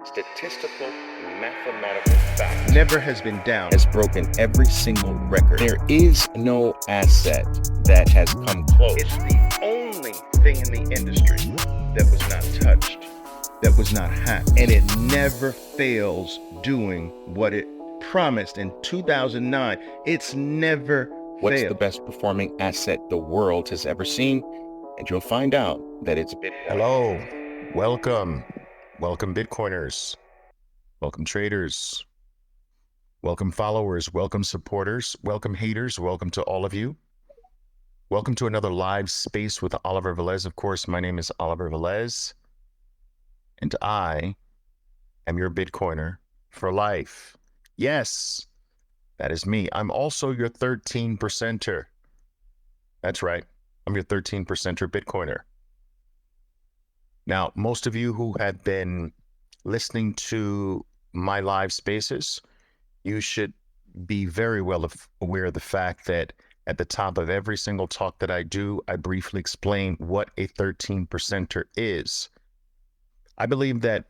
statistical, mathematical fact never has been down. has broken every single record. There is no asset that has come close. It's the only thing in the industry that was not touched, that was not hacked, and it never fails doing what it promised in 2009. It's never What's failed. the best performing asset the world has ever seen? And you'll find out that it's Bitcoin. Hello, welcome Bitcoiners, welcome traders, welcome followers, welcome supporters, welcome haters, welcome to all of you. Welcome to another live space with Oliver Velez. Of course, my name is Oliver Velez, and I am your Bitcoiner for life. Yes, that is me. I'm also your 13%er. That's right, I'm your 13%er Bitcoiner. Now, most of you who have been listening to my live spaces, you should be very well aware of the fact that at the top of every single talk that I do, I briefly explain what a 13%er is. I believe that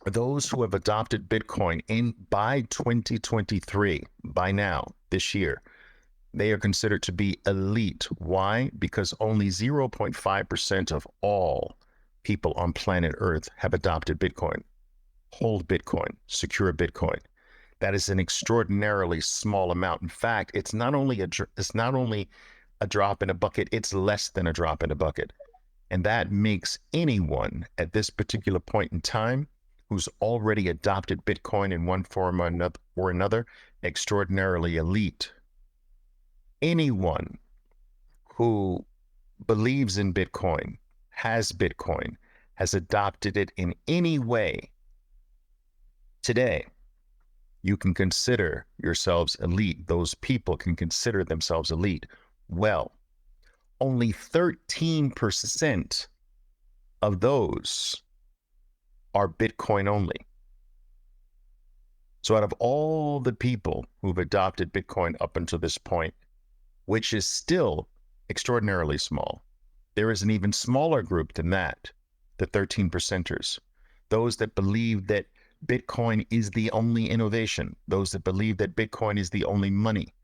those who have adopted Bitcoin by 2023, by now, this year, they are considered to be elite. Why? Because only 0.5% of all people on planet Earth have adopted Bitcoin, hold Bitcoin, secure Bitcoin. That is an extraordinarily small amount. In fact, it's not only a drop in a bucket, it's less than a drop in a bucket. And that makes anyone at this particular point in time who's already adopted Bitcoin in one form or another extraordinarily elite. Anyone who believes in Bitcoin, has adopted it in any way, today, you can consider yourselves elite. Those people can consider themselves elite. Well, only 13% of those are Bitcoin only. So out of all the people who've adopted Bitcoin up until this point, which is still extraordinarily small, there is an even smaller group than that, the 13%ers, those that believe that Bitcoin is the only innovation, those that believe that Bitcoin is the only money,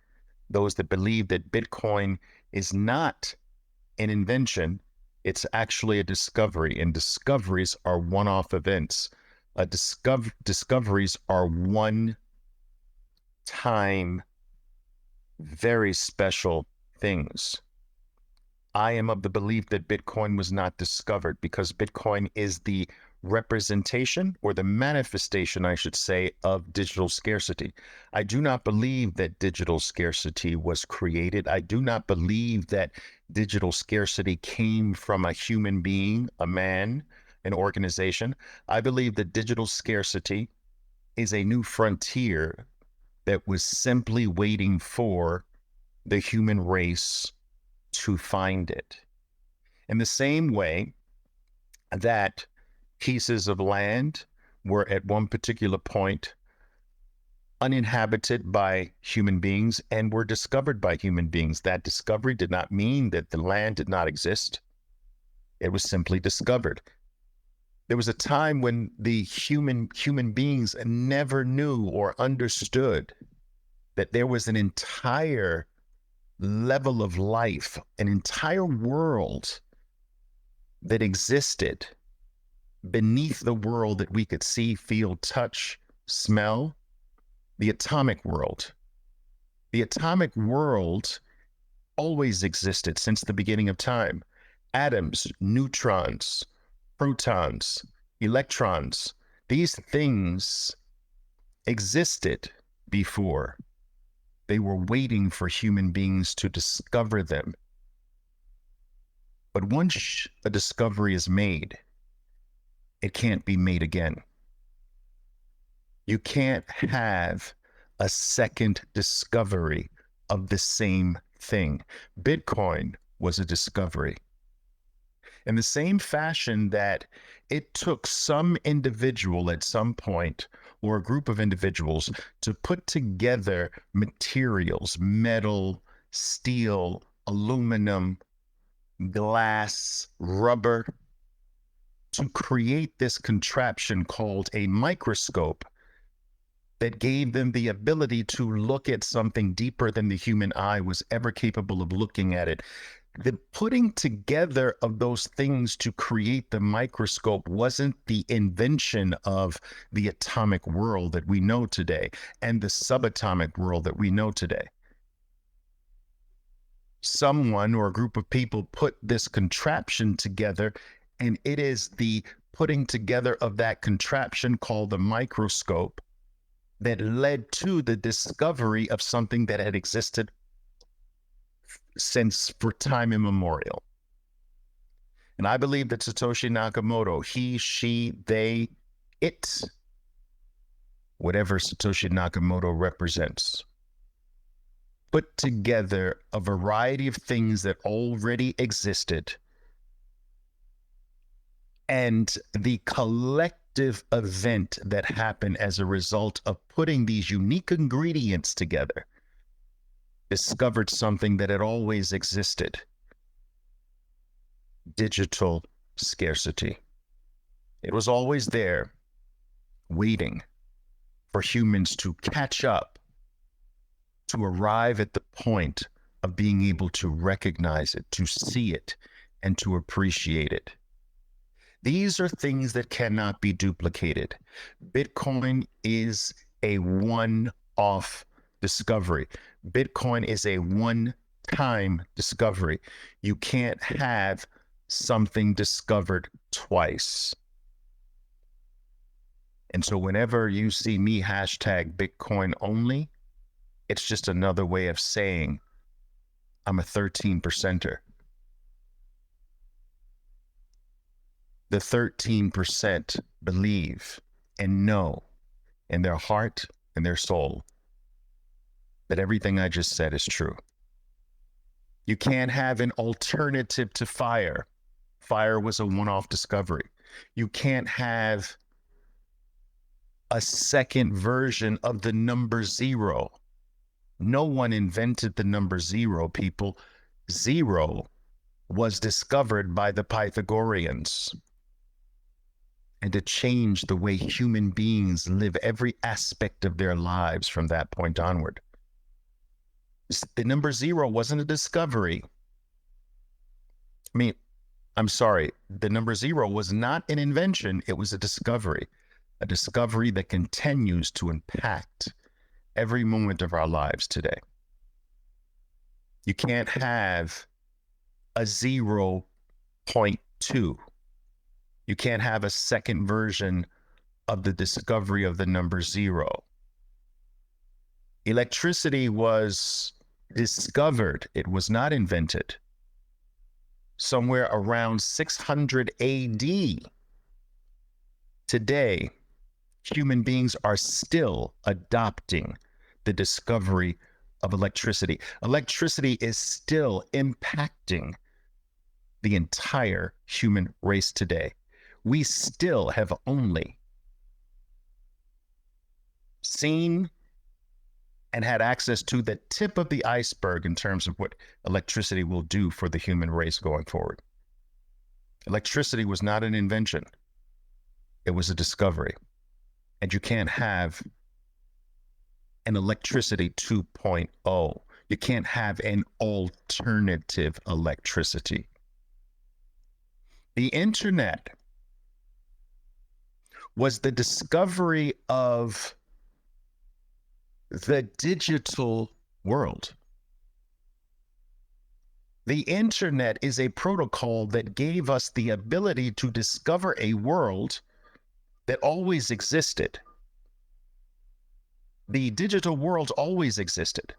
those that believe that Bitcoin is not an invention, it's actually a discovery, and discoveries are one-off events. Discoveries are one-time, very special things. I am of the belief that Bitcoin was not discovered because Bitcoin is the representation, or the manifestation, I should say, of digital scarcity. I do not believe that digital scarcity was created. I do not believe that digital scarcity came from a human being, a man, an organization. I believe that digital scarcity is a new frontier that was simply waiting for the human race to find it. In the same way that pieces of land were at one particular point uninhabited by human beings and were discovered by human beings. That discovery did not mean that the land did not exist. It was simply discovered. There was a time when the human beings never knew or understood that there was an entire level of life, an entire world that existed beneath the world that we could see, feel, touch, smell, the atomic world. The atomic world always existed since the beginning of time. Atoms, neutrons, protons, electrons, these things existed before. They were waiting for human beings to discover them. But once a discovery is made, it can't be made again. You can't have a second discovery of the same thing. Bitcoin was a discovery. In the same fashion that it took some individual at some point, or a group of individuals, to put together materials, metal, steel, aluminum, glass, rubber, to create this contraption called a microscope that gave them the ability to look at something deeper than the human eye was ever capable of looking at it. The putting together of those things to create the microscope wasn't the invention of the atomic world that we know today and the subatomic world that we know today. Someone or a group of people put this contraption together, and it is the putting together of that contraption called the microscope that led to the discovery of something that had existed since for time immemorial. And I believe that Satoshi Nakamoto, he, she, they, it, whatever Satoshi Nakamoto represents, put together a variety of things that already existed, and the collective event that happened as a result of putting these unique ingredients together discovered something that had always existed: digital scarcity. It was always there, waiting for humans to catch up, to arrive at the point of being able to recognize it, to see it, and to appreciate it. These are things that cannot be duplicated. Bitcoin is a one-off discovery. Bitcoin is a one-time discovery. You can't have something discovered twice. And so whenever you see me hashtag Bitcoin only, it's just another way of saying I'm a 13%er. The 13% believe and know in their heart and their soul that everything I just said is true. You can't have an alternative to fire. Fire was a one-off discovery. You can't have a second version of the number zero. No one invented the number zero, people. Zero was discovered by the Pythagoreans. And to change the way human beings live every aspect of their lives from that point onward. The number zero wasn't a discovery. I'm sorry, the number zero was not an invention, it was a discovery that continues to impact every moment of our lives today. You can't have a 0.2. You can't have a second version of the discovery of the number zero. Electricity was discovered, it was not invented, somewhere around 600 AD. Today, human beings are still adopting the discovery of electricity. Electricity is still impacting the entire human race today. We still have only seen and had access to the tip of the iceberg in terms of what electricity will do for the human race going forward. Electricity was not an invention. It was a discovery. And you can't have an electricity 2.0. You can't have an alternative electricity. The internet was the discovery of the digital world. The internet is a protocol that gave us the ability to discover a world that always existed. The digital world always existed.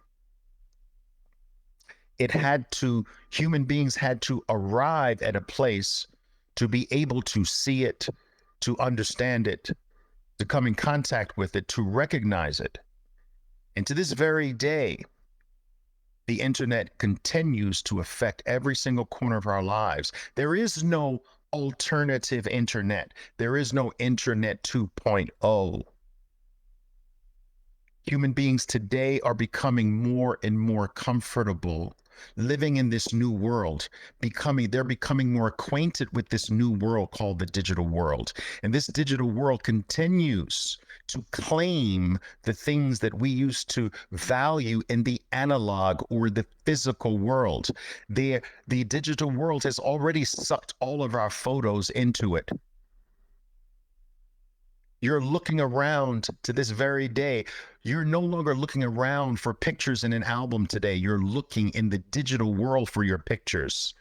Human beings had to arrive at a place to be able to see it, to understand it, to come in contact with it, to recognize it. And to this very day, the internet continues to affect every single corner of our lives. There is no alternative internet. There is no internet 2.0. Human beings today are becoming more and more comfortable living in this new world, they're becoming more acquainted with this new world called the digital world. And this digital world continues to claim the things that we used to value in the analog or the physical world. The digital world has already sucked all of our photos into it. You're looking around to this very day. You're no longer looking around for pictures in an album today. You're looking in the digital world for your pictures,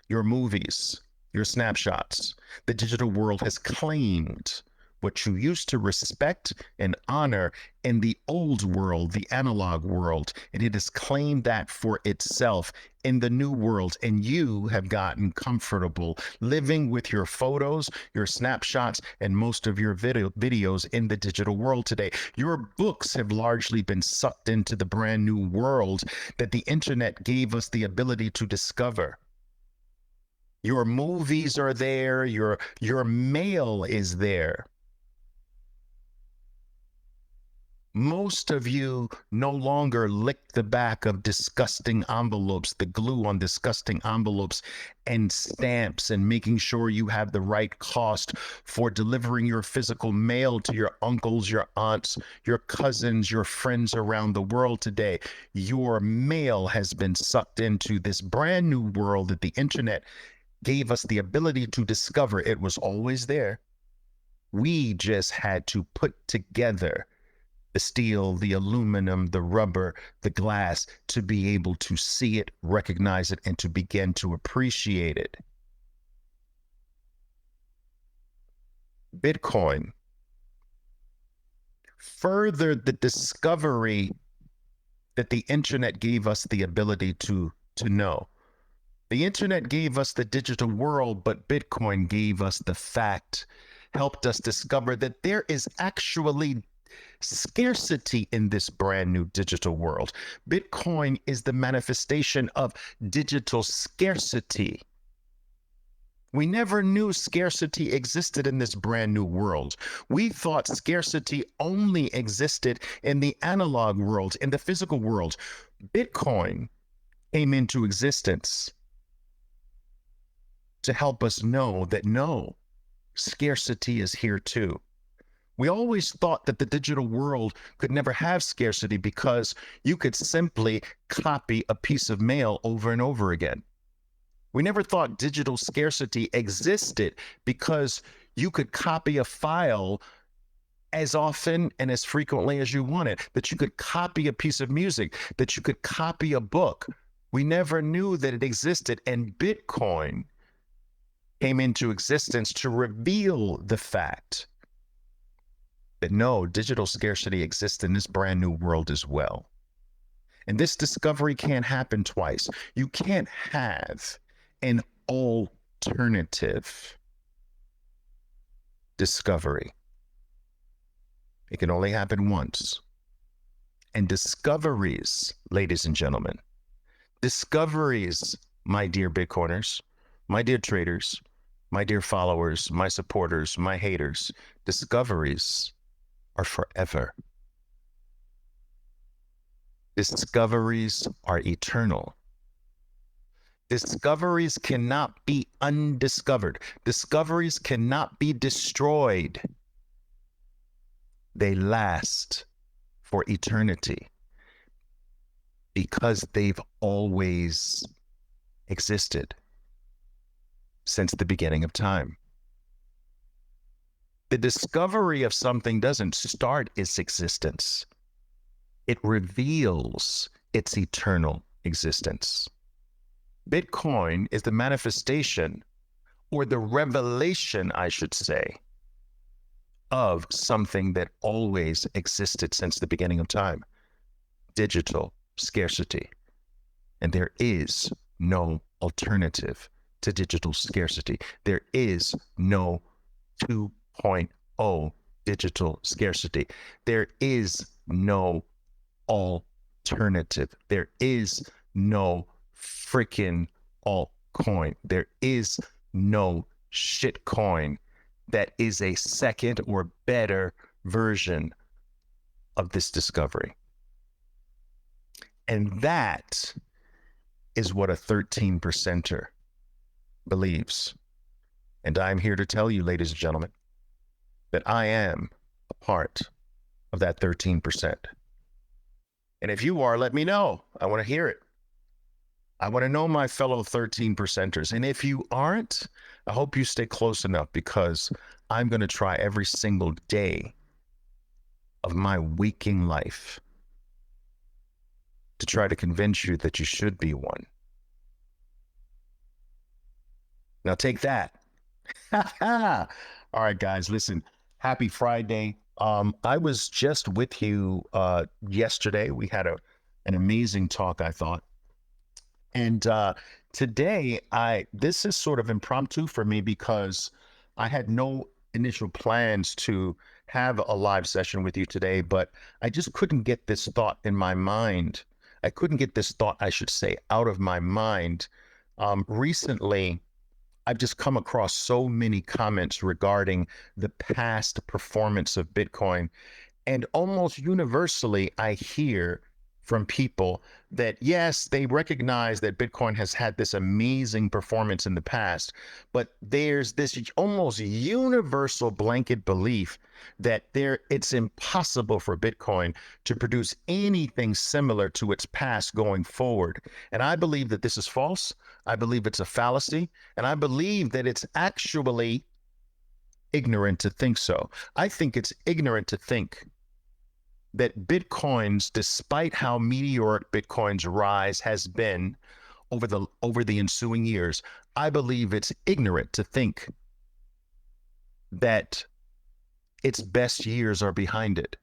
your movies, your snapshots. The digital world has claimed what you used to respect and honor in the old world, the analog world, and it has claimed that for itself in the new world. And you have gotten comfortable living with your photos, your snapshots, and most of your videos in the digital world today. Your books have largely been sucked into the brand new world that the internet gave us the ability to discover. Your movies are there, your mail is there. Most of you no longer lick the back of disgusting envelopes, the glue on disgusting envelopes and stamps, and making sure you have the right cost for delivering your physical mail to your uncles, your aunts, your cousins, your friends around the world today. Your mail has been sucked into this brand new world that the internet gave us the ability to discover. It was always there. We just had to put together the steel, the aluminum, the rubber, the glass, to be able to see it, recognize it, and to begin to appreciate it. Bitcoin furthered the discovery that the internet gave us the ability to know. The internet gave us the digital world, but Bitcoin gave us the fact, helped us discover that there is actually scarcity in this brand new digital world. Bitcoin is the manifestation of digital scarcity. We never knew scarcity existed in this brand new world. We thought scarcity only existed in the analog world, in the physical world. Bitcoin came into existence to help us know that no, scarcity is here too. We always thought that the digital world could never have scarcity because you could simply copy a piece of mail over and over again. We never thought digital scarcity existed because you could copy a file as often and as frequently as you wanted, that you could copy a piece of music, that you could copy a book. We never knew that it existed, and Bitcoin came into existence to reveal the fact that no, digital scarcity exists in this brand new world as well. And this discovery can't happen twice. You can't have an alternative discovery. It can only happen once. And discoveries, ladies and gentlemen, discoveries, my dear Bitcoiners, my dear traders, my dear followers, my supporters, my haters, discoveries are forever. Discoveries are eternal. Discoveries cannot be undiscovered. Discoveries cannot be destroyed. They last for eternity because they've always existed since the beginning of time. The discovery of something doesn't start its existence. It reveals its eternal existence. Bitcoin is the manifestation, or the revelation, I should say, of something that always existed since the beginning of time: digital scarcity. And there is no alternative to digital scarcity. There is no 2.0 digital scarcity. There is no alternative. There is no freaking altcoin. There is no shitcoin that is a second or better version of this discovery. And that is what a 13%er believes. And I'm here to tell you, ladies and gentlemen, that I am a part of that 13%. And if you are, let me know. I want to hear it. I want to know my fellow 13%ers. And if you aren't, I hope you stay close enough, because I'm going to try every single day of my waking life to try to convince you that you should be one. Now take that. All right, guys, listen, happy Friday. I was just with you yesterday. We had an amazing talk, I thought. And today, this is sort of impromptu for me, because I had no initial plans to have a live session with you today, but I just couldn't get this thought in my mind. I couldn't get this thought, I should say, out of my mind. Recently, I've just come across so many comments regarding the past performance of Bitcoin. And almost universally, I hear from people that, yes, they recognize that Bitcoin has had this amazing performance in the past, but there's this almost universal blanket belief that it's impossible for Bitcoin to produce anything similar to its past going forward. And I believe that this is false. I believe it's a fallacy. And I believe that it's actually ignorant to think so. I think it's ignorant to think that Bitcoin's, despite how meteoric Bitcoin's rise has been over the ensuing years, I believe it's ignorant to think that its best years are behind it.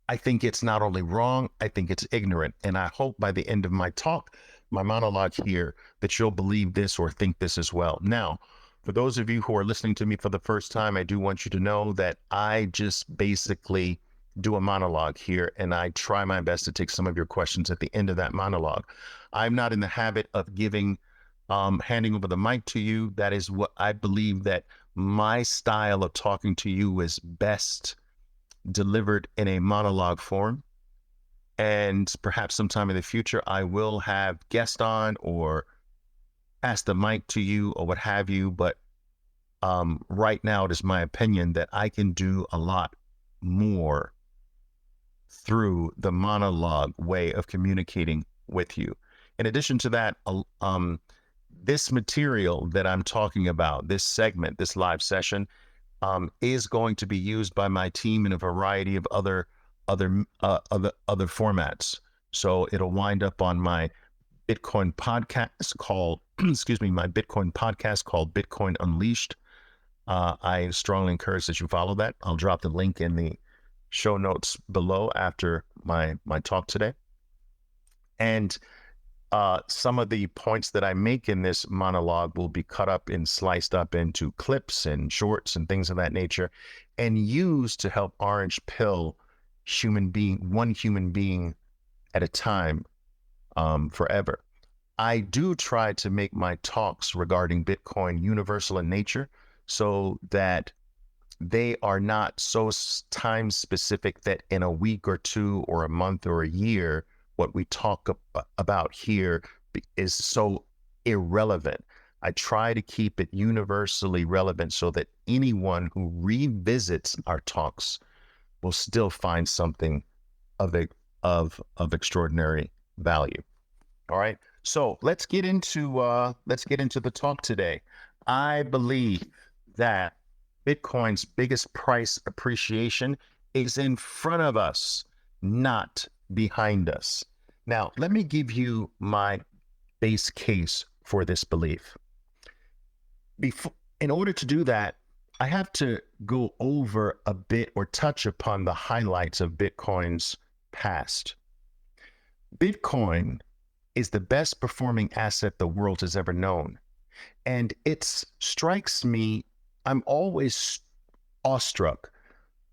I think it's not only wrong, I think it's ignorant. And I hope by the end of my talk, my monologue here, that you'll believe this or think this as well. Now, for those of you who are listening to me for the first time, I do want you to know that I just basically do a monologue here, and I try my best to take some of your questions at the end of that monologue. I'm not in the habit of handing over the mic to you. That is what I believe, that my style of talking to you is best delivered in a monologue form. And perhaps sometime in the future, I will have guests on or pass the mic to you or what have you. But right now, it is my opinion that I can do a lot more through the monologue way of communicating with you. In addition to that, this material that I'm talking about, this segment, this live session, is going to be used by my team in a variety of other formats. So it'll wind up on my Bitcoin podcast called, my Bitcoin podcast called Bitcoin Unleashed. I strongly encourage that you follow that. I'll drop the link in the show notes below after my talk today. And some of the points that I make in this monologue will be cut up and sliced up into clips and shorts and things of that nature, and used to help orange pill one human being at a time, forever. I do try to make my talks regarding Bitcoin universal in nature, so that they are not so time specific that in a week or two or a month or a year, what we talk about here is so irrelevant. I try to keep it universally relevant so that anyone who revisits our talks will still find something of extraordinary value. All right. So let's get into the talk today. I believe that Bitcoin's biggest price appreciation is in front of us, not behind us. Now, let me give you my base case for this belief. In order to do that, I have to go over a bit or touch upon the highlights of Bitcoin's past. Bitcoin is the best performing asset the world has ever known. And it strikes me, I'm always awestruck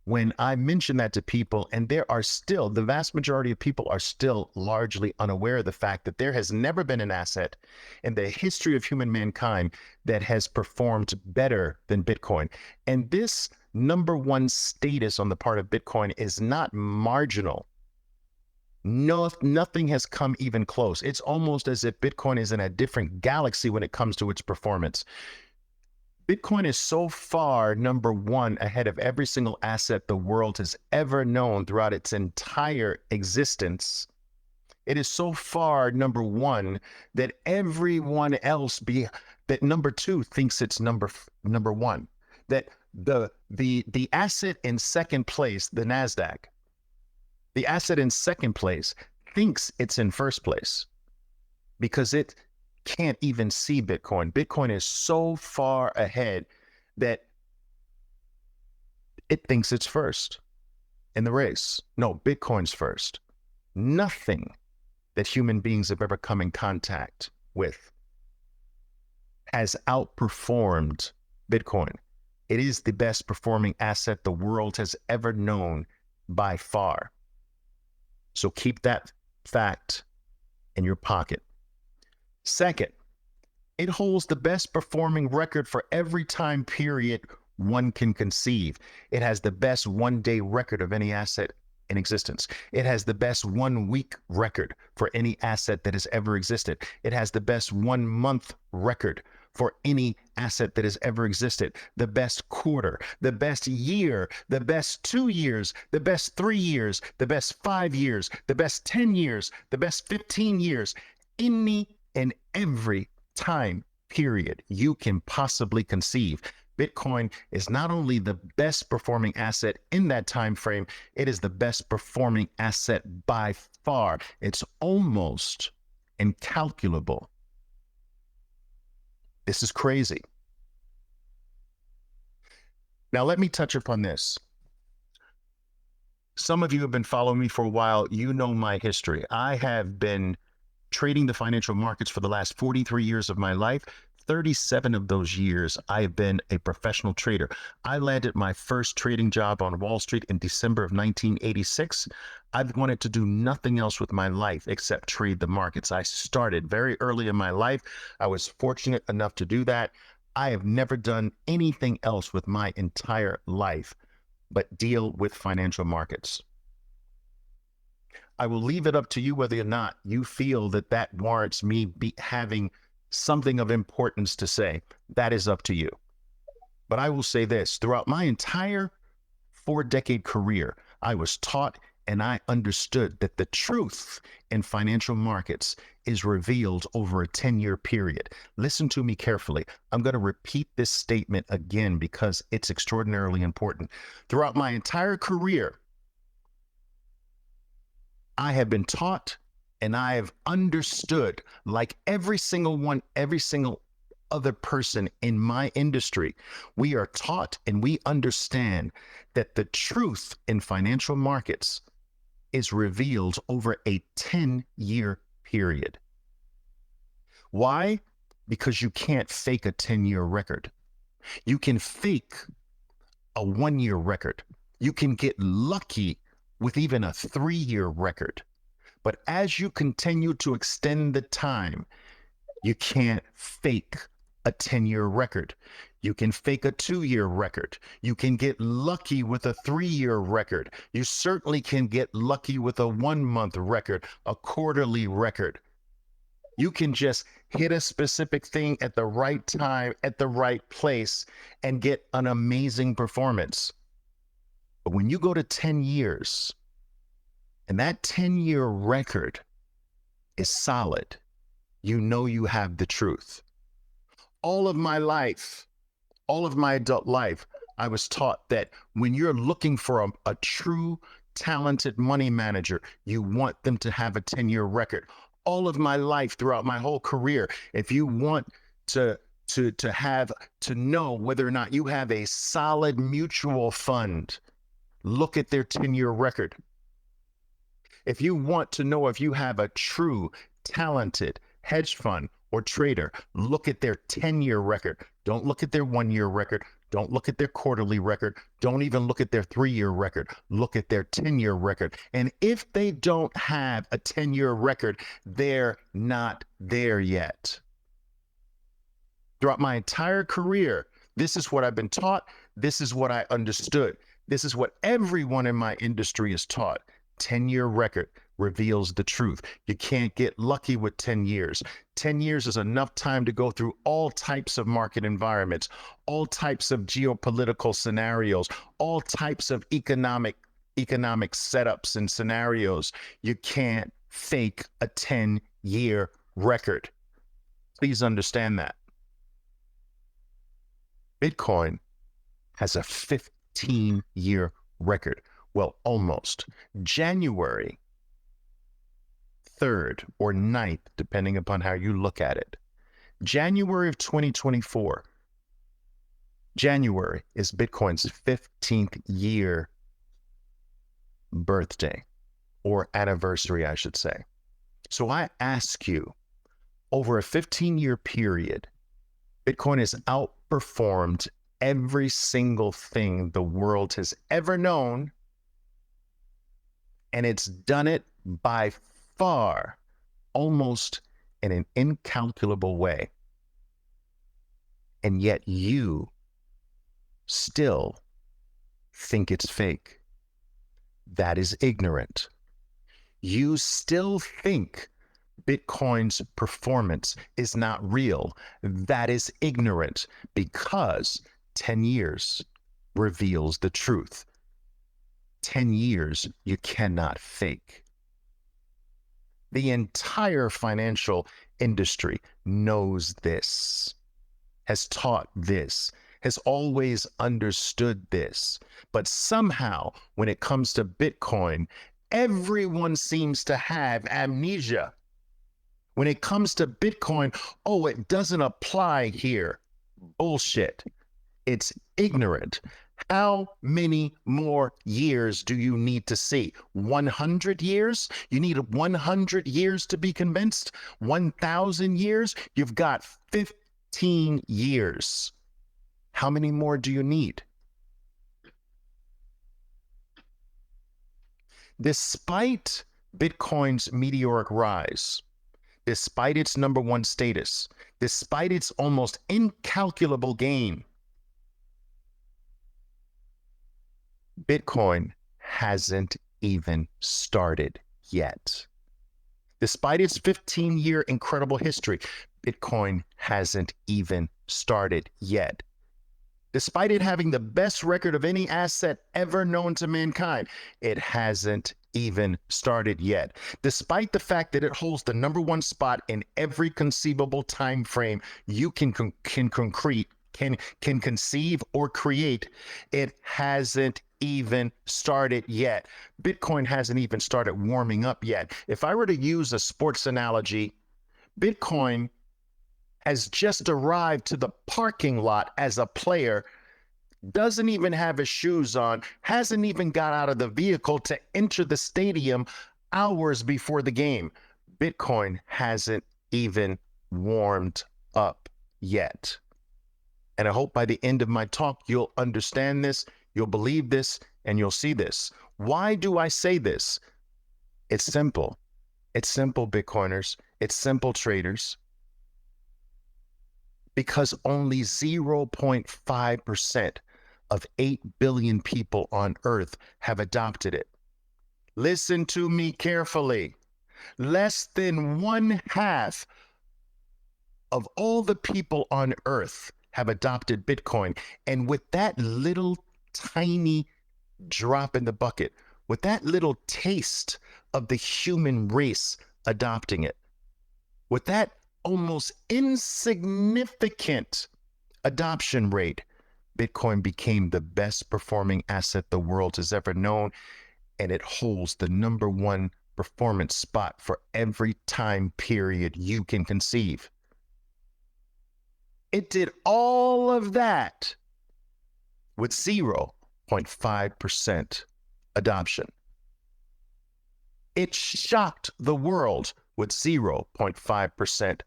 when I mention that to people, and the vast majority of people are still largely unaware of the fact that there has never been an asset in the history of human mankind that has performed better than Bitcoin. And this number one status on the part of Bitcoin is not marginal. No, nothing has come even close. It's almost as if Bitcoin is in a different galaxy when it comes to its performance. Bitcoin is so far number one ahead of every single asset the world has ever known throughout its entire existence. It is so far number one that everyone else that number two thinks it's number one. That the asset in second place, the NASDAQ, the asset in second place thinks it's in first place because it can't even see Bitcoin. Bitcoin is so far ahead that it thinks it's first in the race. No, Bitcoin's first. Nothing that human beings have ever come in contact with has outperformed Bitcoin. It is the best performing asset the world has ever known by far. So keep that fact in your pocket. Second, it holds the best performing record for every time period one can conceive. It has the best one-day record of any asset in existence. It has the best 1 week record for any asset that has ever existed. It has the best 1 month record for any asset that has ever existed, the best quarter, the best year, the best 2 years, the best 3 years, the best 5 years, the best 10 years, the best 15 years, any and every time period you can possibly conceive. Bitcoin is not only the best performing asset in that time frame, it is the best performing asset by far. It's almost incalculable. This is crazy. Now, let me touch upon this. Some of you have been following me for a while. You know my history. I have been trading the financial markets for the last 43 years of my life. 37 of those years, I have been a professional trader. I landed my first trading job on Wall Street in December of 1986. I've wanted to do nothing else with my life except trade the markets. I started very early in my life. I was fortunate enough to do that. I have never done anything else with my entire life but deal with financial markets. I will leave it up to you whether or not you feel that that warrants me having something of importance to say. That is up to you. But I will say this, throughout my entire 4-decade career, I was taught and I understood that the truth in financial markets is revealed over a 10-year period. Listen to me carefully. I'm going to repeat this statement again because it's extraordinarily important. Throughout my entire career, I have been taught and I have understood, like every single other person in my industry, we are taught and we understand that the truth in financial markets is revealed over a 10-year period. Why? Because you can't fake a 10-year record. You can fake a 1-year record. You can get lucky with even a 3-year record. But as you continue to extend the time, you can't fake a 10-year record. You can fake a 2-year record. You can get lucky with a 3-year record. You certainly can get lucky with a 1-month record, a quarterly record. You can just hit a specific thing at the right time, at the right place, and get an amazing performance. But when you go to 10 years, and that 10-year record is solid, you know you have the truth. All of my life, all of my adult life, I was taught that when you're looking for a true, talented money manager, you want them to have a 10-year record. All of my life, throughout my whole career, if you want to know whether or not you have a solid mutual fund, look at their 10-year record. If you want to know if you have a true, talented hedge fund or trader, look at their 10-year record. Don't look at their 1-year record. Don't look at their quarterly record. Don't even look at their 3-year record. Look at their 10-year record. And if they don't have a 10-year record, they're not there yet. Throughout my entire career, this is what I've been taught. This is what I understood. This is what everyone in my industry is taught. 10-year record. reveals the truth. You can't get lucky with 10 years. 10 years is enough time to go through all types of market environments, all types of geopolitical scenarios, all types of economic setups and scenarios. You can't fake a 10-year record. Please understand that. Bitcoin has a 15-year record. Well, almost. January 3rd or 9th, depending upon how you look at it. January of 2024. January is Bitcoin's 15th year birthday, or anniversary, I should say. So I ask you, over a 15-year period, Bitcoin has outperformed every single thing the world has ever known, and it's done it by far, almost in an incalculable way. And yet you still think it's fake. That is ignorant. You still think Bitcoin's performance is not real. That is ignorant, because 10 years reveals the truth. 10 years you cannot fake. The entire financial industry knows this, has taught this, has always understood this. But somehow, when it comes to Bitcoin, everyone seems to have amnesia. When it comes to Bitcoin, oh, it doesn't apply here. Bullshit. It's ignorant. How many more years do you need to see? 100 years? You need 100 years to be convinced? 1,000 years? You've got 15 years. How many more do you need? Despite Bitcoin's meteoric rise, despite its #1 status, despite its almost incalculable gain, Bitcoin hasn't even started yet. Despite its 15-year incredible history, Bitcoin hasn't even started yet. Despite it having the best record of any asset ever known to mankind, it hasn't even started yet. Despite the fact that it holds the #1 spot in every conceivable time frame you can conceive or create, it hasn't even started yet. Bitcoin hasn't even started warming up yet. If I were to use a sports analogy, Bitcoin has just arrived to the parking lot as a player, doesn't even have his shoes on, hasn't even got out of the vehicle to enter the stadium hours before the game. Bitcoin hasn't even warmed up yet. And I hope by the end of my talk, you'll understand this, you'll believe this, and you'll see this. Why do I say this? It's simple. It's simple, Bitcoiners. It's simple, traders. Because only 0.5% of 8 billion people on Earth have adopted it. Listen to me carefully. Less than 1/2 of all the people on Earth have adopted Bitcoin. And with that little tiny drop in the bucket, with that little taste of the human race adopting it, with that almost insignificant adoption rate, Bitcoin became the best performing asset the world has ever known, and it holds the #1 performance spot for every time period you can conceive. It did all of that with 0.5% adoption. It shocked the world with 0.5%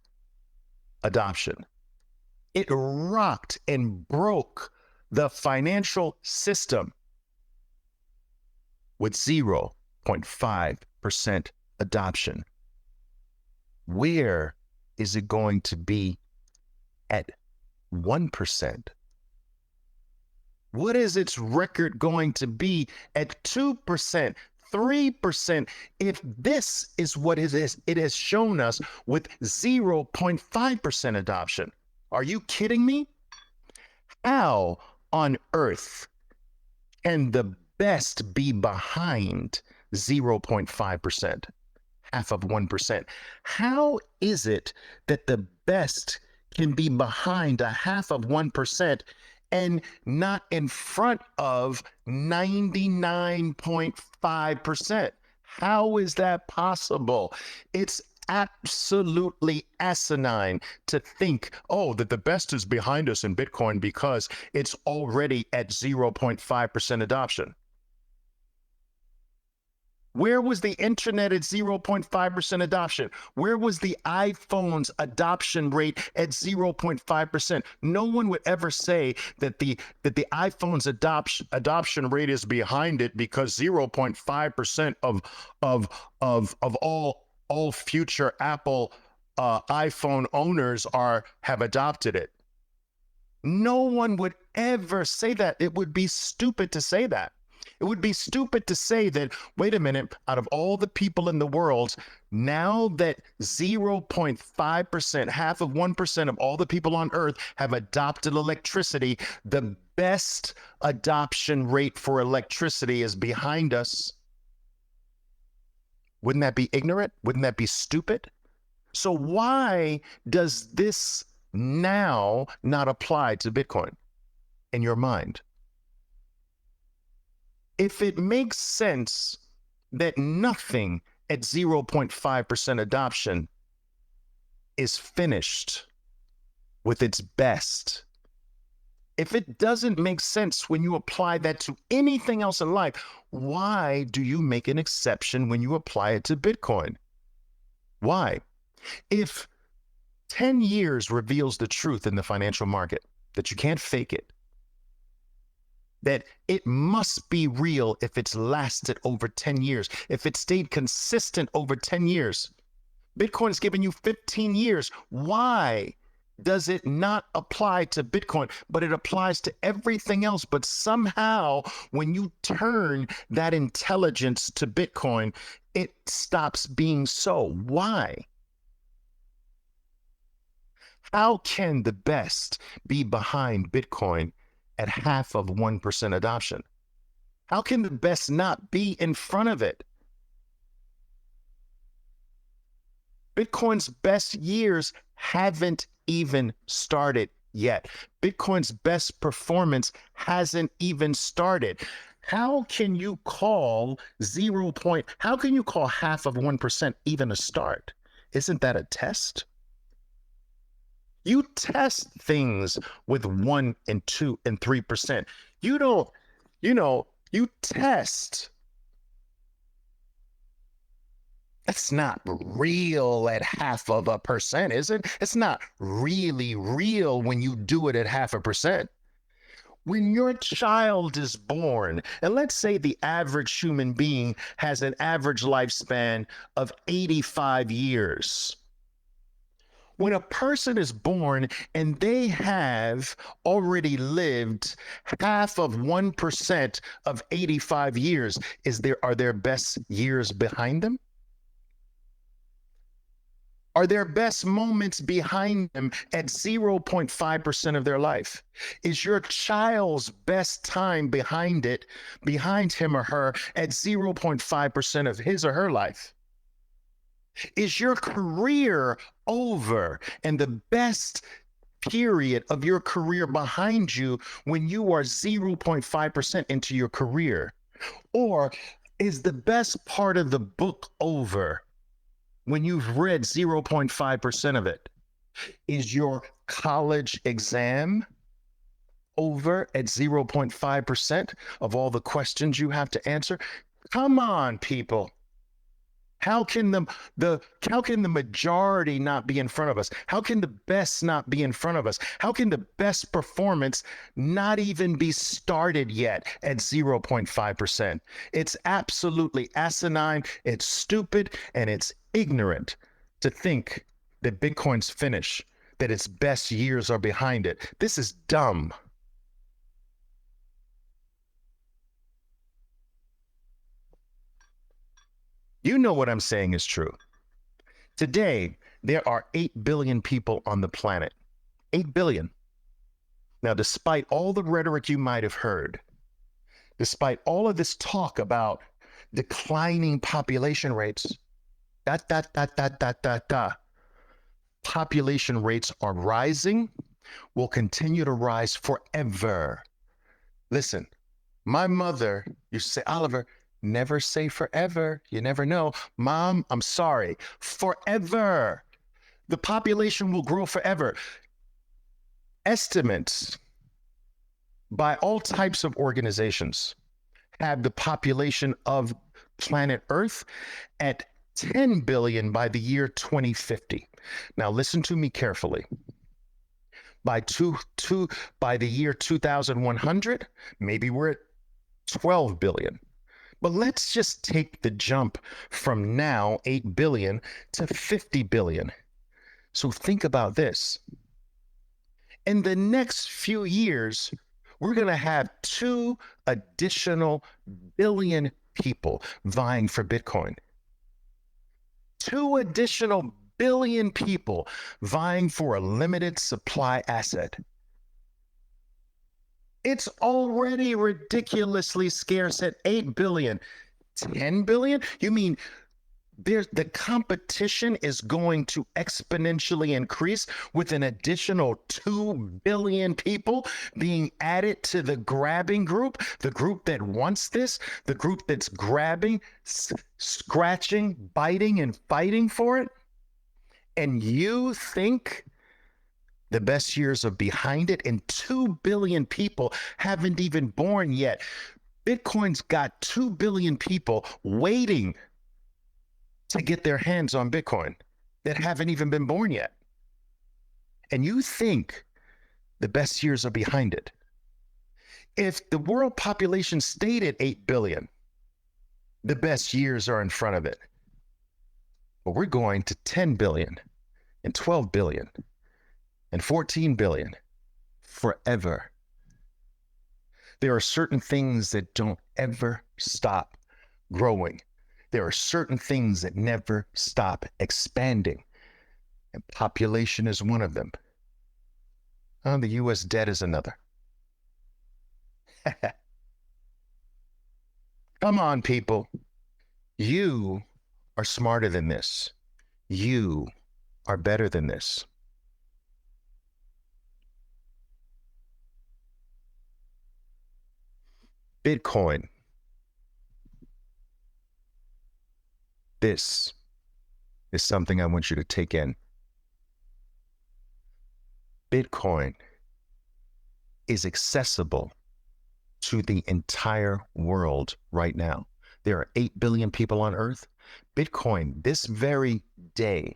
adoption. It rocked and broke the financial system with 0.5% adoption. Where is it going to be at 1%? What is its record going to be at 2%, 0.3%, if this is what it has shown us with 0.5% adoption. Are you kidding me? How on earth can the best be behind 0.5%, half of 1%? How is it that the best can be behind a half of 1% and not in front of 99.5%? How is that possible? It's absolutely asinine to think, oh, that the best is behind us in Bitcoin because it's already at 0.5% adoption. Where was the internet at 0.5% adoption? Where was the iPhone's adoption rate at 0.5%? No one would ever say that the iPhone's adoption rate is behind it because 0.5% of all future Apple iPhone owners have adopted it. No one would ever say that. It would be stupid to say that. It would be stupid to say that, wait a minute, out of all the people in the world, now that 0.5%, half of 1% of all the people on Earth have adopted electricity, the best adoption rate for electricity is behind us. Wouldn't that be ignorant? Wouldn't that be stupid? So why does this now not apply to Bitcoin in your mind? If it makes sense that nothing at 0.5% adoption is finished with its best, if it doesn't make sense when you apply that to anything else in life, why do you make an exception when you apply it to Bitcoin? Why? If 10 years reveals the truth in the financial market, that you can't fake it, that it must be real if it's lasted over 10 years, if it stayed consistent over 10 years. Bitcoin's given you 15 years. Why does it not apply to Bitcoin, but it applies to everything else? But somehow, when you turn that intelligence to Bitcoin, it stops being so. Why? How can the best be behind Bitcoin at half of 1% adoption? How can the best not be in front of it? Bitcoin's best years haven't even started yet. Bitcoin's best performance hasn't even started. How can you call how can you call half of 1% even a start? Isn't that a test? You test things with 1 and 2 and 3%. You don't, you test. That's not real at half of a percent, is it? It's not really real when you do it at 0.5%. When your child is born, and let's say the average human being has an average lifespan of 85 years. When a person is born and they have already lived half of 1% of 85 years, are their best years behind them? Are their best moments behind them at 0.5% of their life? Is your child's best time behind him or her at 0.5% of his or her life? Is your career over and the best period of your career behind you when you are 0.5% into your career? Or is the best part of the book over when you've read 0.5% of it? Is your college exam over at 0.5% of all the questions you have to answer? Come on, people. How can the majority not be in front of us? How can the best not be in front of us? How can the best performance not even be started yet at 0.5%? It's absolutely asinine, it's stupid, and it's ignorant to think that Bitcoin's finished, that its best years are behind it. This is dumb. You know what I'm saying is true. Today, there are 8 billion people on the planet. 8 billion. Now, despite all the rhetoric you might have heard, despite all of this talk about declining population rates, population rates are rising, will continue to rise forever. Listen, my mother used to say, Oliver, never say forever. You never know. Mom, I'm sorry. Forever. The population will grow forever. Estimates by all types of organizations have the population of planet Earth at 10 billion by the year 2050. Now, listen to me carefully. By the year 2100, maybe we're at 12 billion. But let's just take the jump from now 8 billion to 50 billion. So think about this. In the next few years, we're going to have 2 additional billion people vying for Bitcoin. 2 additional billion people vying for a limited supply asset. It's already ridiculously scarce at 8 billion. 10 billion? You mean the competition is going to exponentially increase with an additional 2 billion people being added to the grabbing group, the group that wants this, the group that's grabbing, scratching, biting, and fighting for it? And you think the best years are behind it, and 2 billion people haven't even born yet. Bitcoin's got 2 billion people waiting to get their hands on Bitcoin that haven't even been born yet. And you think the best years are behind it. If the world population stayed at 8 billion, the best years are in front of it. But we're going to 10 billion and 12 billion and 14 billion forever. There are certain things that don't ever stop growing. There are certain things that never stop expanding. And population is one of them. The US debt is another. Come on, people. You are smarter than this. You are better than this. Bitcoin. This is something I want you to take in. Bitcoin is accessible to the entire world right now. There are 8 billion people on Earth. Bitcoin, this very day,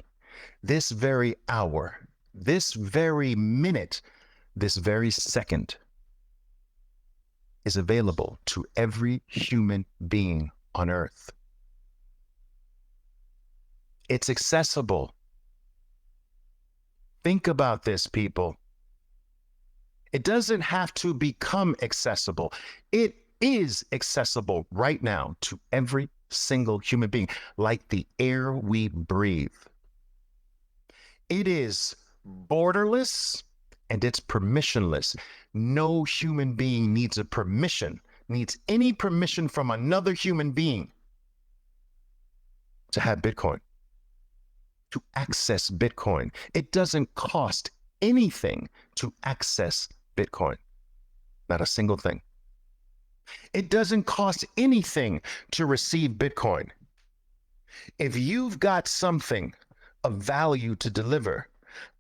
this very hour, this very minute, this very second, is available to every human being on Earth. It's accessible. Think about this, people. It doesn't have to become accessible. It is accessible right now to every single human being, like the air we breathe. It is borderless and it's permissionless. No human being needs a permission, needs any permission from another human being to have Bitcoin, to access Bitcoin. It doesn't cost anything to access Bitcoin. Not a single thing. It doesn't cost anything to receive Bitcoin. If you've got something of value to deliver,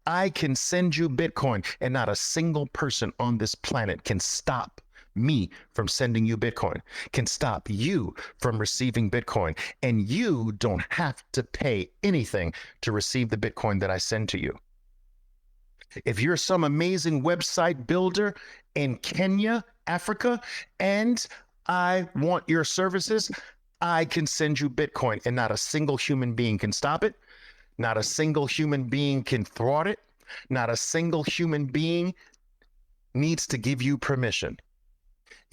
I can send you Bitcoin, and not a single person on this planet can stop me from sending you Bitcoin, can stop you from receiving Bitcoin, and you don't have to pay anything to receive the Bitcoin that I send to you. If you're some amazing website builder in Kenya, Africa, and I want your services, I can send you Bitcoin, and not a single human being can stop it. Not a single human being can thwart it. Not a single human being needs to give you permission.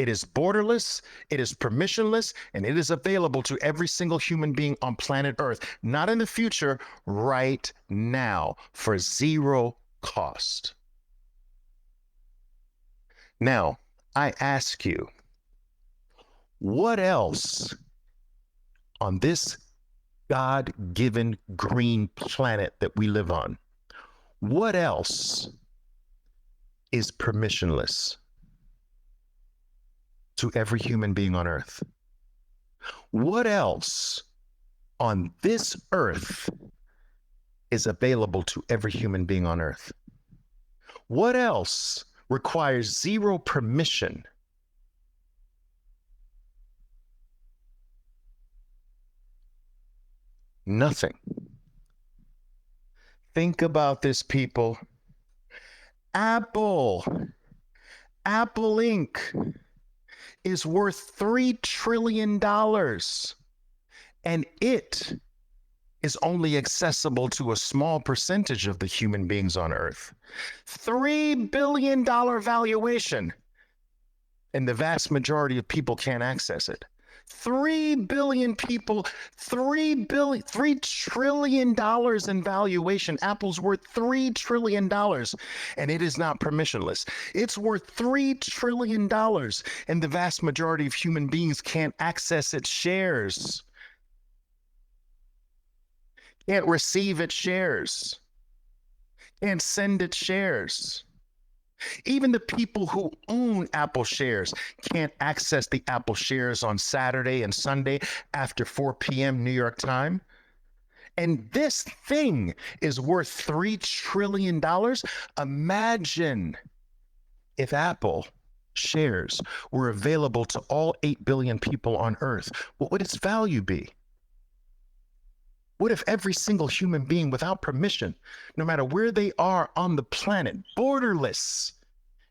It is borderless, it is permissionless, and it is available to every single human being on planet Earth, not in the future, right now, for zero cost. Now, I ask you, what else on this God-given green planet that we live on, what else is permissionless to every human being on Earth? What else on this Earth is available to every human being on Earth? What else requires zero permission? Nothing. Think about this, people. Apple Inc. is worth $3 trillion, and it is only accessible to a small percentage of the human beings on Earth. $3 billion valuation, and the vast majority of people can't access it. 3 billion people, $3 trillion in valuation. Apple's worth $3 trillion, and it is not permissionless. It's worth $3 trillion, and the vast majority of human beings can't access its shares, can't receive its shares, can't send its shares. Even the people who own Apple shares can't access the Apple shares on Saturday and Sunday after 4 p.m. New York time. And this thing is worth $3 trillion. Imagine if Apple shares were available to all 8 billion people on Earth. What would its value be? What if every single human being without permission, no matter where they are on the planet, borderless,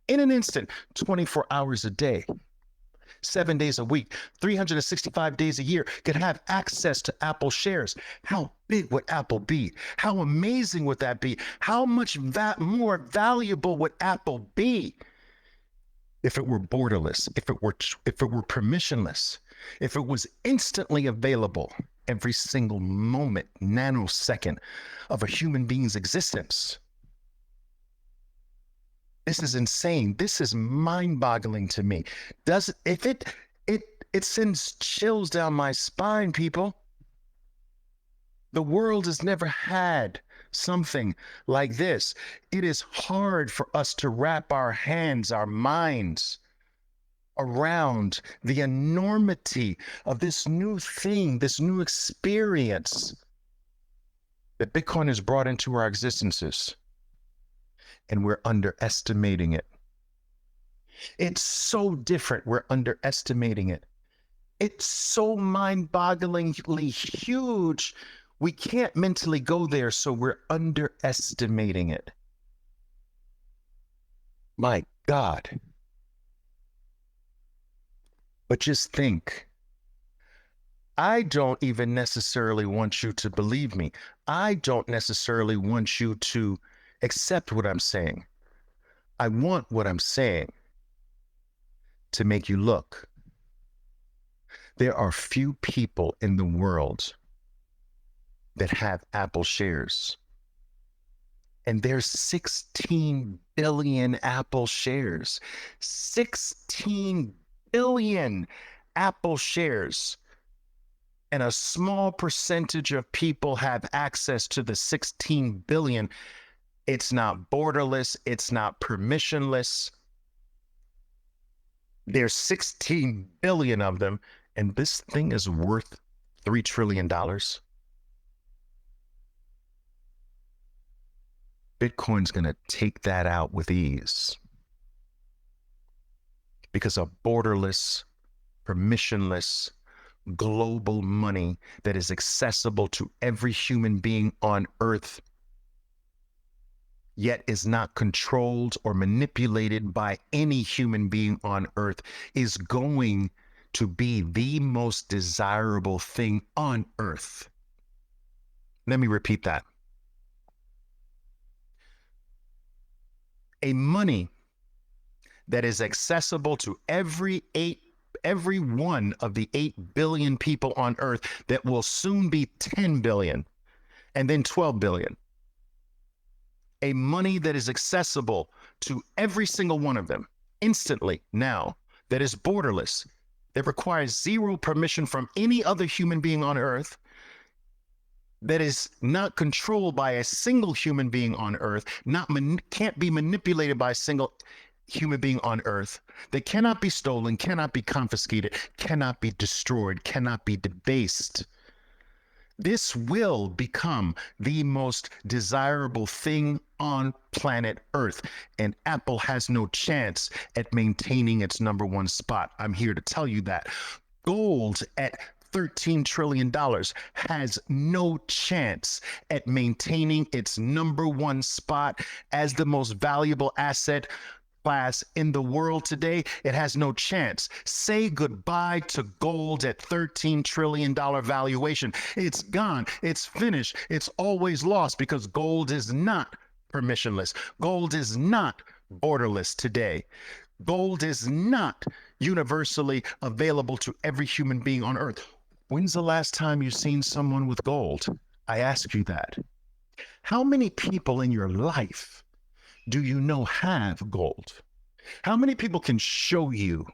in an instant, 24 hours a day, 7 days a week, 365 days a year, could have access to Apple shares? How big would Apple be? How amazing would that be? How much more valuable would Apple be if it were borderless, if it were permissionless, if it was instantly available every single moment, nanosecond of a human being's existence? This is insane. This is mind-boggling to me. It sends chills down my spine, people. The world has never had something like this. It is hard for us to wrap our hands, our minds around the enormity of this new thing, this new experience that Bitcoin has brought into our existences. And we're underestimating it. It's so different. We're underestimating it. It's so mind-bogglingly huge. We can't mentally go there, so we're underestimating it. My God. But just think, I don't even necessarily want you to believe me. I don't necessarily want you to accept what I'm saying. I want what I'm saying to make you look. There are few people in the world that have Apple shares. And there's 16 billion Apple shares. 16 billion Apple shares. And a small percentage of people have access to the 16 billion. It's not borderless. It's not permissionless. There's 16 billion of them, and this thing is worth $3 trillion. Bitcoin's going to take that out with ease because of borderless, permissionless, global money that is accessible to every human being on Earth, yet is not controlled or manipulated by any human being on Earth, is going to be the most desirable thing on Earth. Let me repeat that. A money that is accessible to every one of the 8 billion people on earth that will soon be 10 billion and then 12 billion. A money that is accessible to every single one of them instantly now, that is borderless, that requires zero permission from any other human being on earth, that is not controlled by a single human being on earth, can't be manipulated by a single human being on earth, that cannot be stolen, cannot be confiscated, cannot be destroyed, cannot be debased. This will become the most desirable thing on planet Earth, and Apple has no chance at maintaining its #1 spot. I'm here to tell you that. Gold at $13 trillion has no chance at maintaining its #1 spot as the most valuable asset class in the world today. It has no chance. Say goodbye to gold at $13 trillion valuation. It's gone. It's finished. It's always lost because gold is not permissionless. Gold is not borderless today. Gold is not universally available to every human being on earth. When's the last time you've seen someone with gold? I ask you that. How many people in your life do you know have gold? How many people can show you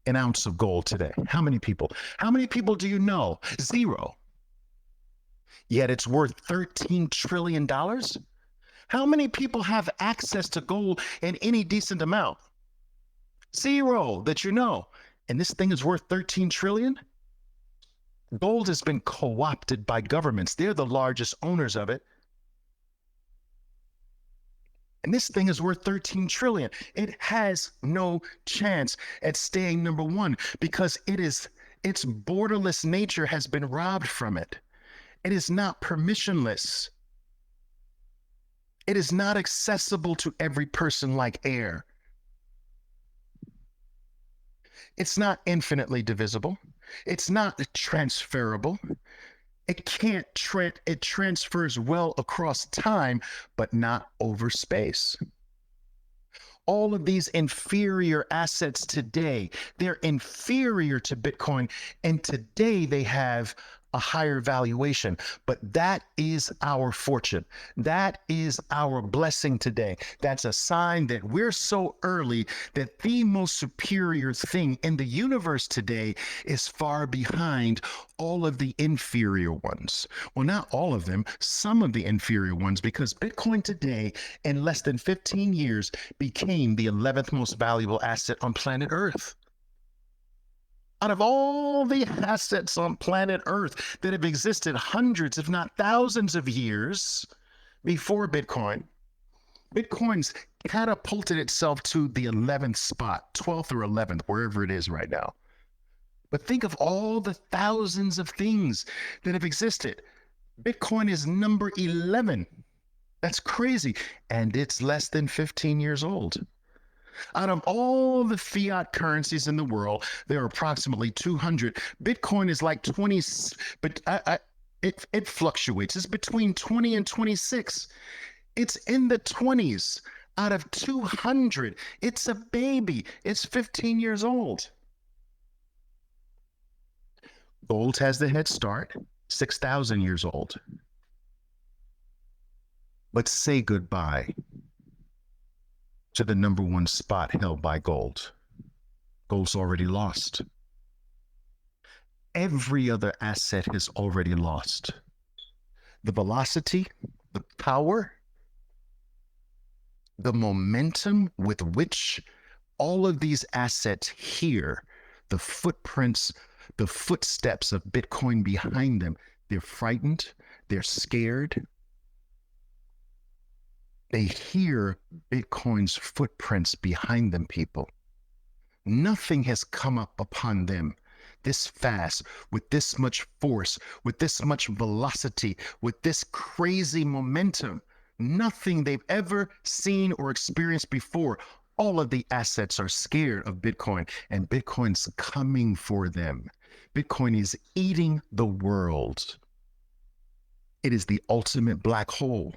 an ounce of gold today? How many people? How many people do you know? Zero. Yet it's worth $13 trillion? How many people have access to gold in any decent amount? Zero that you know. And this thing is worth 13 trillion? Gold has been co-opted by governments. They're the largest owners of it. And this thing is worth 13 trillion. It has no chance at staying #1 because its borderless nature has been robbed from it. It is not permissionless. It is not accessible to every person like air. It's not infinitely divisible. It's not transferable. It can't it transfers well across time, but not over space. All of these inferior assets today, they're inferior to Bitcoin, and today they have a higher valuation. But that is our fortune. That is our blessing today. That's a sign that we're so early that the most superior thing in the universe today is far behind all of the inferior ones. Well, not all of them, some of the inferior ones, because Bitcoin today, in less than 15 years, became the 11th most valuable asset on planet Earth. Out of all the assets on planet Earth that have existed hundreds, if not thousands of years before Bitcoin, Bitcoin's catapulted itself to the 11th spot, 12th or 11th, wherever it is right now. But think of all the thousands of things that have existed. Bitcoin is number 11. That's crazy. And it's less than 15 years old. Out of all the fiat currencies in the world, there are approximately 200. Bitcoin is like 20, but it fluctuates. It's between 20 and 26. It's in the 20s out of 200. It's a baby. It's 15 years old. Gold has the head start, 6,000 years old. But say goodbye to the #1 spot held by gold. Gold's already lost. Every other asset has already lost. The velocity, the power, the momentum with which all of these assets hear the footprints, the footsteps of Bitcoin behind them, they're frightened, they're scared. They hear Bitcoin's footprints behind them, people. Nothing has come up upon them this fast, with this much force, with this much velocity, with this crazy momentum. Nothing they've ever seen or experienced before. All of the assets are scared of Bitcoin, and Bitcoin's coming for them. Bitcoin is eating the world. It is the ultimate black hole.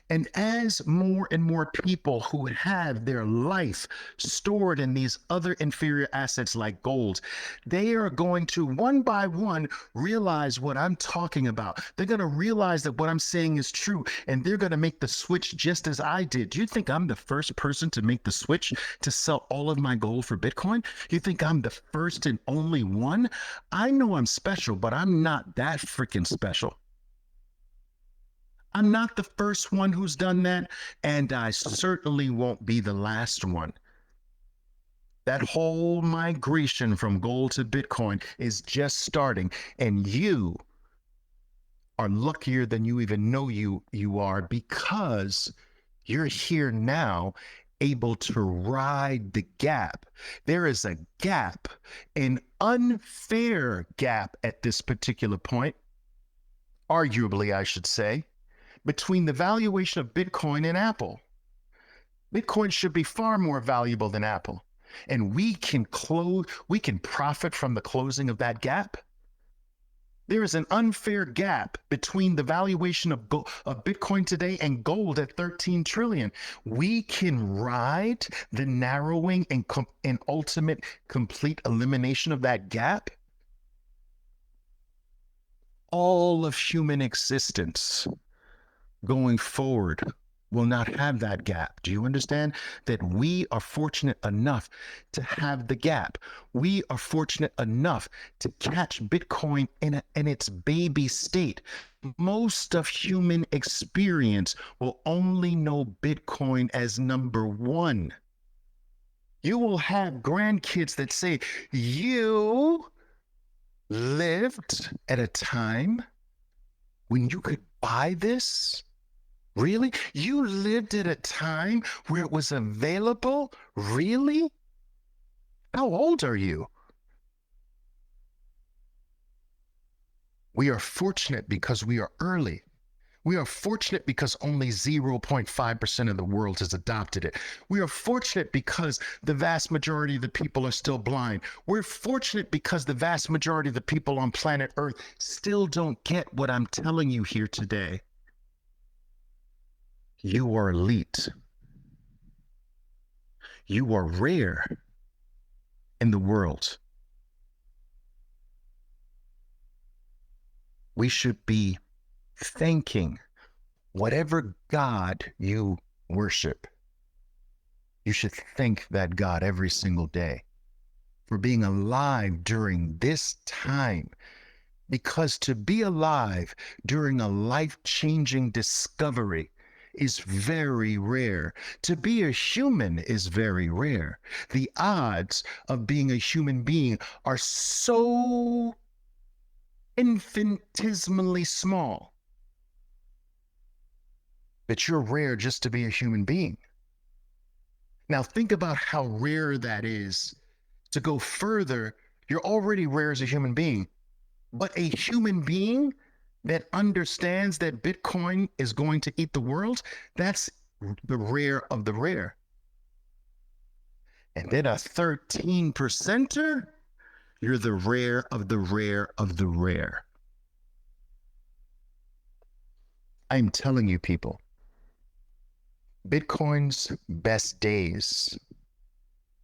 And as more and more people who have their life stored in these other inferior assets like gold, they are going to one by one realize what I'm talking about. They're going to realize that what I'm saying is true, and they're going to make the switch just as I did. Do you think I'm the first person to make the switch to sell all of my gold for Bitcoin? You think I'm the first and only one? I know I'm special, but I'm not that freaking special. I'm not the first one who's done that, and I certainly won't be the last one. That whole migration from gold to Bitcoin is just starting, and you are luckier than you even know you are, because you're here now able to ride the gap. There is a gap, an unfair gap at this particular point, arguably, I should say, between the valuation of Bitcoin and Apple. Bitcoin should be far more valuable than Apple. And we can profit from the closing of that gap. There is an unfair gap between the valuation of Bitcoin today and gold at 13 trillion. We can ride the narrowing and ultimate complete elimination of that gap. All of human existence going forward will not have that gap. Do you understand that we are fortunate enough to have the gap? We are fortunate enough to catch Bitcoin in its baby state. Most of human experience will only know Bitcoin as number one. You will have grandkids that say, you lived at a time when you could buy this? Really? You lived at a time where it was available? Really? How old are you? We are fortunate because we are early. We are fortunate because only 0.5% of the world has adopted it. We are fortunate because the vast majority of the people are still blind. We're fortunate because the vast majority of the people on planet Earth still don't get what I'm telling you here today. You are elite. You are rare in the world. We should be thanking whatever God you worship. You should thank that God every single day for being alive during this time. Because to be alive during a life-changing discovery is very rare. To be a human is very rare. The odds of being a human being are so infinitesimally small that you're rare just to be a human being. Now think about how rare that is. To go further, you're already rare as a human being, but a human being that understands that Bitcoin is going to eat the world, that's the rare of the rare. And then a 13%er, you're the rare of the rare of the rare. I'm telling you, people, Bitcoin's best days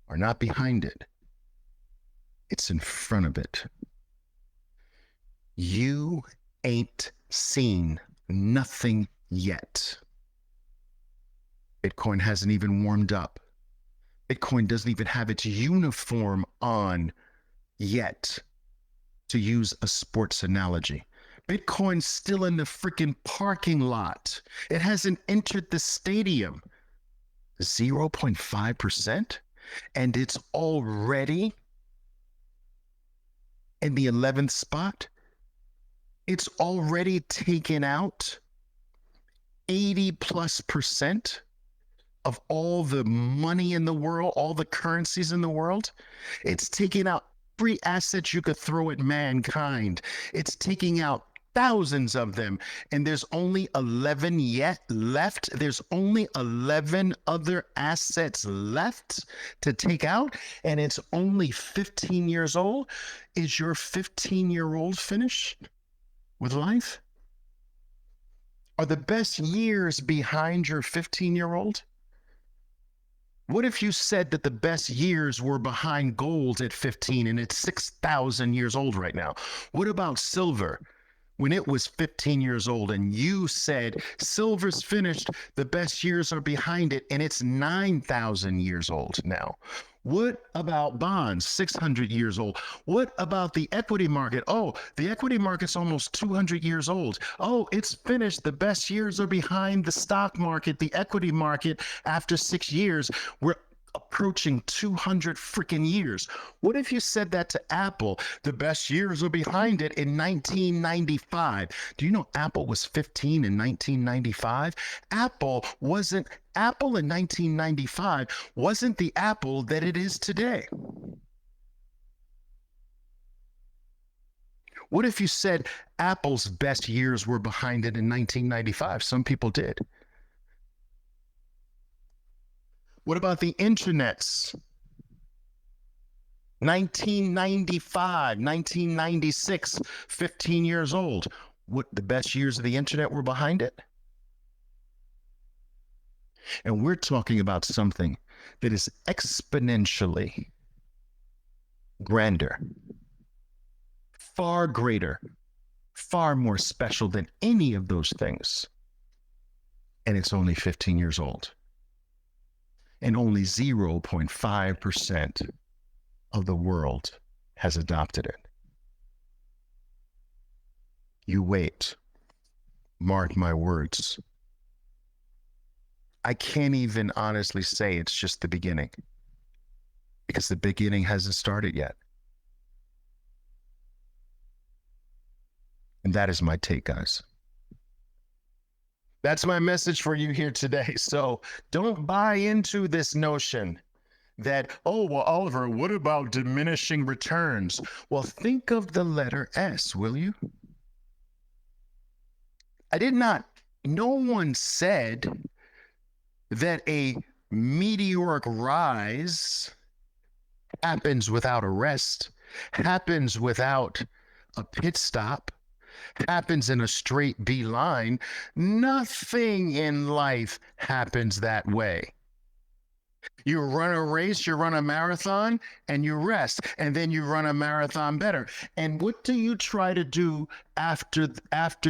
are not behind it. It's in front of it. You ain't seen nothing yet. Bitcoin hasn't even warmed up. Bitcoin doesn't even have its uniform on yet, to use a sports analogy. Bitcoin's still in the freaking parking lot. It hasn't entered the stadium. 0.5%? And it's already in the 11th spot. It's already taken out 80+% of all the money in the world, all the currencies in the world. It's taking out every asset you could throw at mankind. It's taking out thousands of them, and there's only 11 yet left. There's only 11 other assets left to take out, and it's only 15 years old. Is your 15-year-old finished with life? Are the best years behind your 15-year-old? What if you said that the best years were behind gold at 15 and it's 6,000 years old right now? What about silver? When it was 15 years old and you said silver's finished, the best years are behind it and it's 9,000 years old now. What about bonds, 600 years old? What about the equity market? Oh, the equity market's almost 200 years old. Oh, it's finished. The best years are behind the stock market, the equity market. After 6 years, we're approaching 200 freaking years. What if you said that to Apple? The best years are behind it in 1995. Do you know Apple was 15 in 1995? Apple in 1995 wasn't the Apple that it is today. What if you said Apple's best years were behind it in 1995? Some people did. What about the internets? 1995, 1996, 15 years old. What, the best years of the internet were behind it? And we're talking about something that is exponentially grander, far greater, far more special than any of those things. And it's only 15 years old. And only 0.5% of the world has adopted it. You wait. Mark my words. I can't even honestly say it's just the beginning, because the beginning hasn't started yet. And that is my take, guys. That's my message for you here today. So don't buy into this notion that, oh, well, Oliver, what about diminishing returns? Well, think of the letter S, will you? No one said that a meteoric rise happens without a rest, happens without a pit stop, happens in a straight B line. Nothing in life happens that way. You run a race, you run a marathon, and you rest, and then you run a marathon better. And what do you try to do after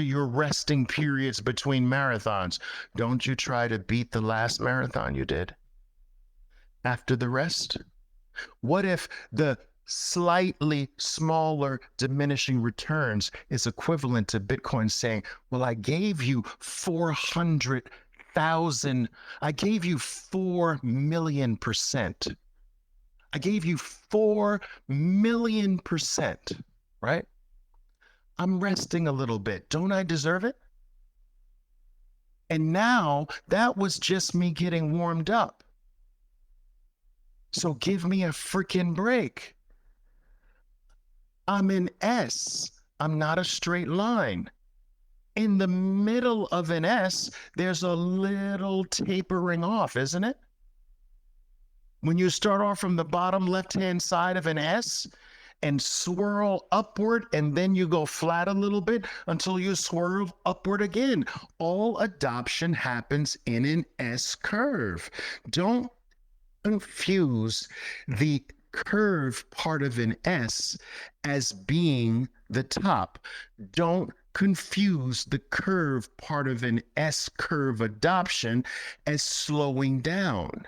your resting periods between marathons? Don't you try to beat the last marathon you did after the rest? What if the slightly smaller diminishing returns is equivalent to Bitcoin saying, well, I gave you 400,000, I gave you 4 million%. I gave you 4 million%, right? I'm resting a little bit. Don't I deserve it? And now that was just me getting warmed up. So give me a freaking break. I'm an S. I'm not a straight line. In the middle of an S, there's a little tapering off, isn't it? When you start off from the bottom left-hand side of an S and swirl upward, and then you go flat a little bit until you swirl upward again. All adoption happens in an S curve. Don't confuse the curve part of an S as being the top. Don't confuse the curve part of an S curve adoption as slowing down.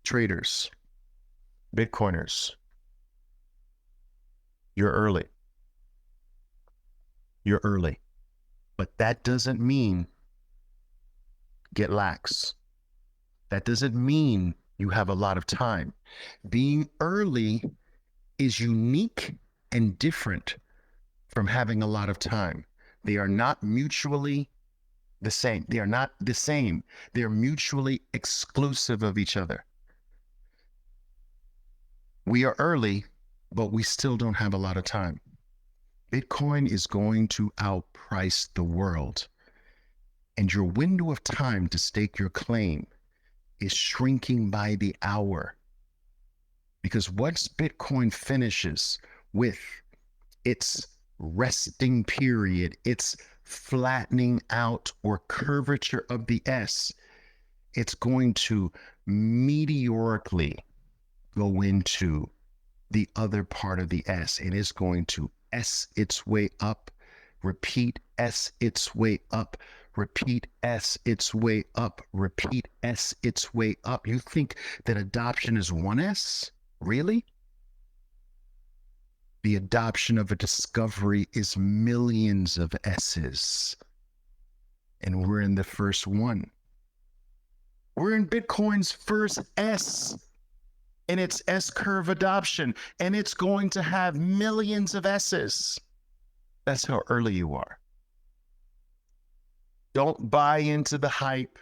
Traders, Bitcoiners, you're early. You're early. But that doesn't mean get lax. That doesn't mean you have a lot of time. Being early is unique and different from having a lot of time. They are not mutually the same. They are not the same. They are mutually exclusive of each other. We are early, but we still don't have a lot of time. Bitcoin is going to outprice the world. And your window of time to stake your claim is shrinking by the hour. Because once Bitcoin finishes with its resting period, its flattening out or curvature of the S, it's going to meteorically go into the other part of the S, and it's going to S its way up, repeat S its way up, repeat S its way up, repeat S its way up. You think that adoption is one S? Really? The adoption of a discovery is millions of S's. And we're in the first one. We're in Bitcoin's first S. And it's S-curve adoption. And it's going to have millions of S's. That's how early you are. Don't buy into the hype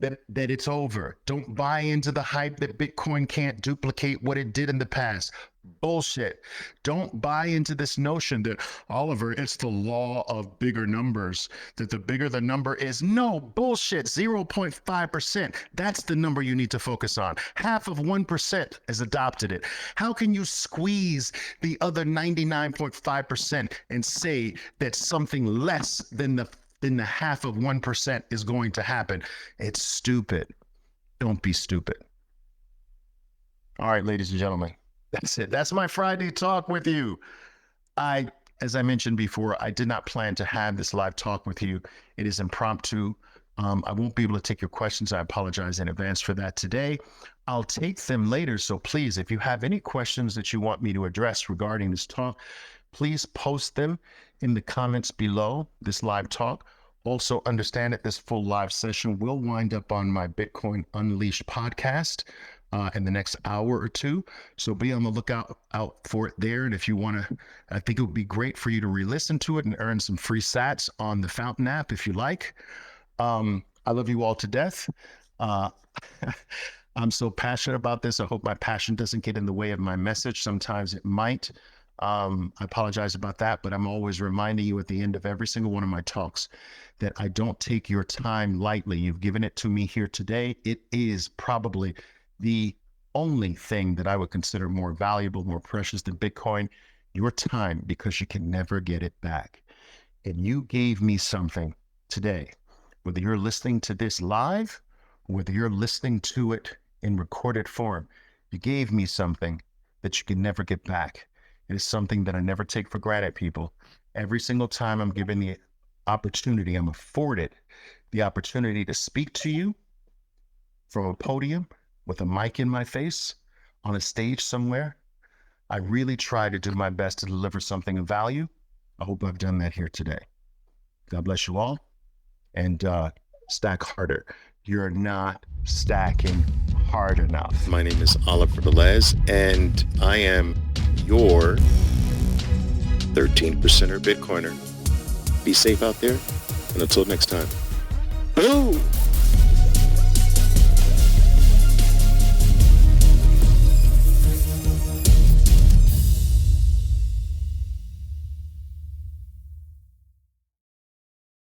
that it's over. Don't buy into the hype that Bitcoin can't duplicate what it did in the past. Bullshit. Don't buy into this notion that, Oliver, it's the law of bigger numbers, that the bigger the number is. No, bullshit. 0.5%. That's the number you need to focus on. Half of 1% has adopted it. How can you squeeze the other 99.5% and say that something less than the half of 1% is going to happen? It's stupid. Don't be stupid. All right, ladies and gentlemen, that's it. That's my Friday talk with you. As I mentioned before, I did not plan to have this live talk with you. It is impromptu. I won't be able to take your questions. I apologize in advance for that today. I'll take them later. So please, if you have any questions that you want me to address regarding this talk, please post them in the comments below this live talk. Also understand that this full live session will wind up on my Bitcoin Unleashed podcast in the next hour or two. So be on the lookout for it there. And if you want to, I think it would be great for you to re-listen to it and earn some free sats on the Fountain app if you like. I love you all to death. I'm so passionate about this. I hope my passion doesn't get in the way of my message. Sometimes it might. I apologize about that, but I'm always reminding you at the end of every single one of my talks that I don't take your time lightly. You've given it to me here today. It is probably the only thing that I would consider more valuable, more precious than Bitcoin, your time, because you can never get it back. And you gave me something today, whether you're listening to this live, whether you're listening to it in recorded form, you gave me something that you can never get back. It is something that I never take for granted, people. Every single time I'm given the opportunity, I'm afforded the opportunity to speak to you from a podium with a mic in my face on a stage somewhere. I really try to do my best to deliver something of value. I hope I've done that here today. God bless you all, and stack harder. You're not stacking hard enough. My name is Oliver Velez, and I am your 13%er Bitcoiner. Be safe out there, and until next time. Boom!